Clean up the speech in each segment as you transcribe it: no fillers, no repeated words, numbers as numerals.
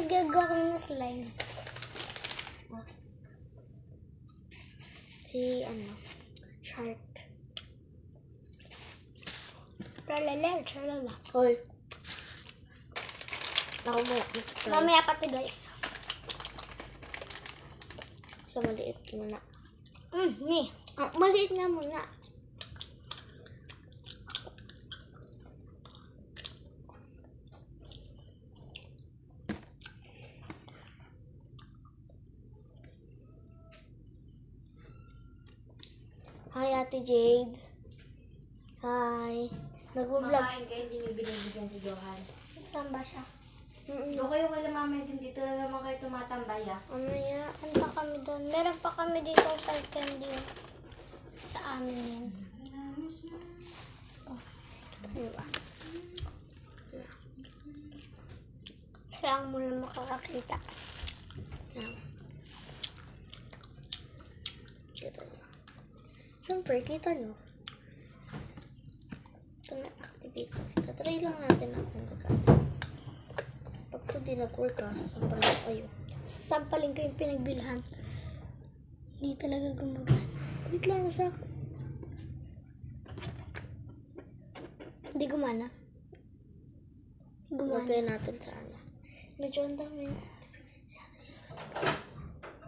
Guys, gagawa kami ng slime. Si, shark. Tralala. Hoy. Ako mo. Mamaya pati guys. Sa maliit muna. Me. Maliit nga muna. Hi, Ate Jade. Hi. Nag-vlog. Makain kayo, hindi may binibigyan si Johan. Saan ba siya? Doon kayo wala mama din dito na naman kayo tumatambay ah. Mamaya. Punta kami doon. Meron pa kami dito sa candy. Sa amin yun. Diba? Siya ang muna makakakita. Yan. Kita nyo. Siyempre, kita nyo. Ito na, activator. Tatry lang natin ang kung gagawin. Pag ito di nag-work sasampalin ko kayo. Sasampalin ko yung pinagbilhan. Hindi talaga gumagana. Wait lang, sa Hindi gumana. Gumana. Lagay natin sa ano. Medyo ang dami. Si Ate Jess kasi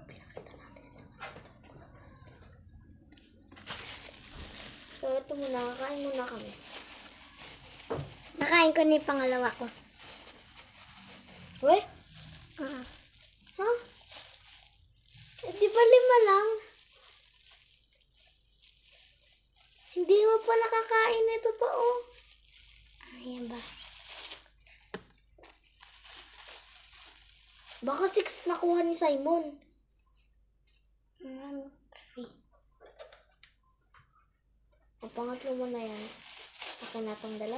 pinakita natin sa kanito. So, ito muna. Kakain muna kami. Nakain ko na yung pangalawa ko. Uy? Ha? Eh, di ba 5 lang? Hindi mo pa nakakain ito pa, oh. Ayan ba? Baka 6 nakuha ni Simon. 1, 3. Ang pangatlo mo na yan. Akin na itong 2.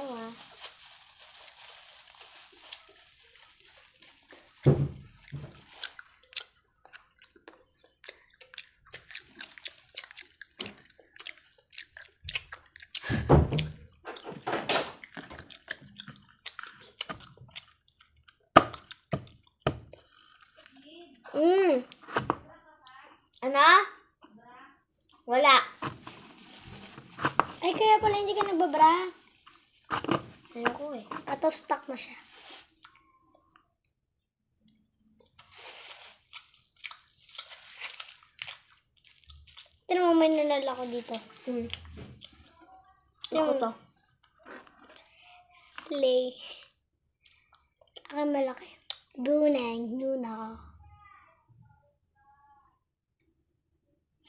Ano? Wala. Ay, kaya pala hindi ka nagbabra. Ayoko eh. Out of stock na siya. Tignan mo, may nalala ko dito. Ako to. Slay. Ang malaki. Bunang, nuna.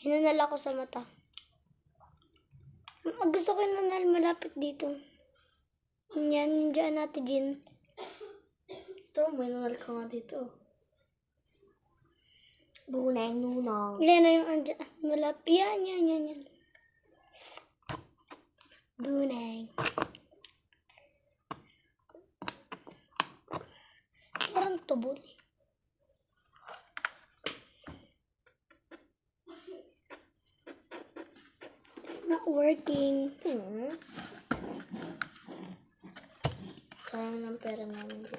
May nanal ako sa mata. Gusto ko yung nanal malapit dito. Yan, dyan natin din. Ito, may nanal ka nga dito. Bunay, nunang. Yan na yung andyan. Malapit. Yan. Bunang. Parang tubol. It's not working. Sayang ng pera namin dito.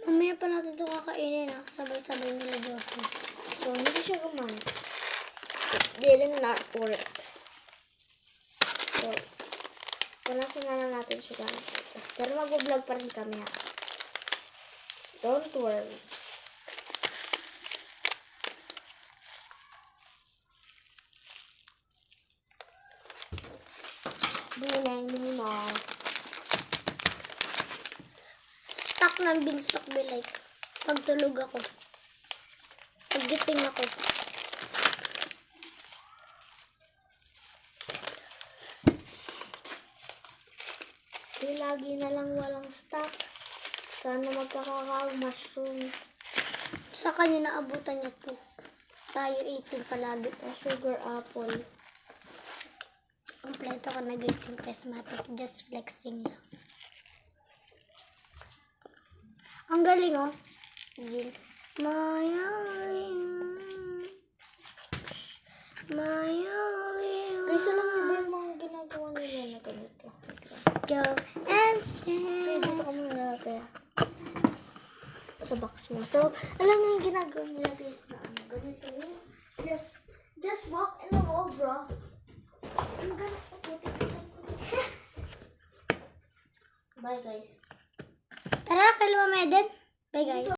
Mamaya pa natin ito kakainin ah. Sabay-sabay nila Johan. So, hindi siya gumana. It did not work. So, punasan na natin siya gamit ito. Pero mag-vlog pa rin kami ha. Don't worry. Bunang. Stock ng Beanstalk Delight. Pagtulog ako. Paggising ako. Di lagi na lang walang stock. Sana magkakaka-mushroom. Sa kanya naabutan niya to. Tayo 18 palagi. Sugar apple. Kompleto ko na guys yung prismatic. Just flexing lang. Ang galing oh. Guys, alam mo ba yung mga ginagawa nila na ganito? Let's go and Okay, share. dito ka muna lalagay. Sa box mo. So, alam nga yung ginagawa nila guys na ano, ganito yun. Just walk in the wall, bro. I'm gonna put it. Bye guys. Tara, kay Mama Eden. Bye guys.